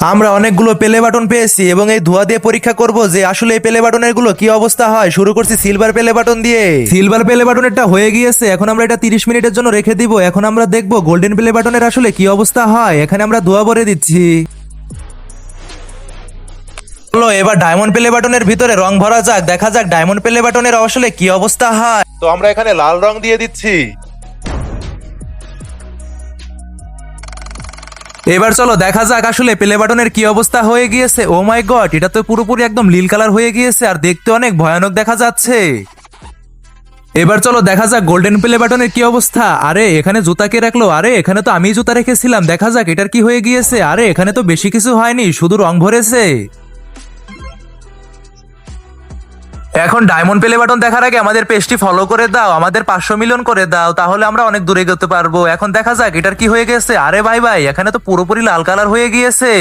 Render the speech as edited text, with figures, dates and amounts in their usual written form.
আমরা অনেকগুলো play button পেয়েছি এবং এই ধোঁয়া দিয়ে পরীক্ষা করব যে আসলে এই প্লে বাটনের গুলো কি অবস্থা হয়। শুরু করছি সিলভার প্লে বাটন দিয়ে। সিলভার প্লে বাটনেরটা হয়ে গিয়েছে, এখন আমরা এটা 30 মিনিটের জন্য রেখে দিব। এখন আমরা দেখব গোল্ডেন প্লে বাটনের আসলে কি অবস্থা হয়। এখানে আমরা ধোঁয়া ভরে দিচ্ছি। চলো এবার ডায়মন্ড প্লে বাটনের ভিতরে রং ভরা যাক, দেখা যাক ডায়মন্ড প্লে বাটনের আসলে কি অবস্থা হয়। তো আমরা এখানে লাল রং দিয়ে দিচ্ছি। এবার চলো দেখা যাক আসলে প্লে বাটনের কি অবস্থা হয়ে গিয়েছে। ও মাই গড, এটা তো পুরোপুরি একদম নীল কালার হয়ে গিয়েছে আর দেখতে অনেক ভয়ানক দেখা যাচ্ছে। এবার চলো দেখা যাক গোল্ডেন প্লে বাটনের কি অবস্থা। আরে এখানে জুতা কে রাখলো? আরে এখানে তো আমি জুতা রেখেছিলাম, দেখা যাক এটার কি হয়ে গিয়েছে। আরে এখানে তো বেশি কিছু হয়নি, শুধু রং ভরেছে। এখন ডায়মন্ড প্লে বাটন দেখার আগে আমাদের পেজটি ফলো করে দাও, আমাদের 500 মিলিয়ন করে দাও, তাহলে আমরা অনেক দূরে যেতে পারবো। এখন দেখা যাক এটার কি হয়ে গেছে। আরে ভাই ভাই, এখানে তো পুরোপুরি লাল কালার হয়ে গিয়েছে।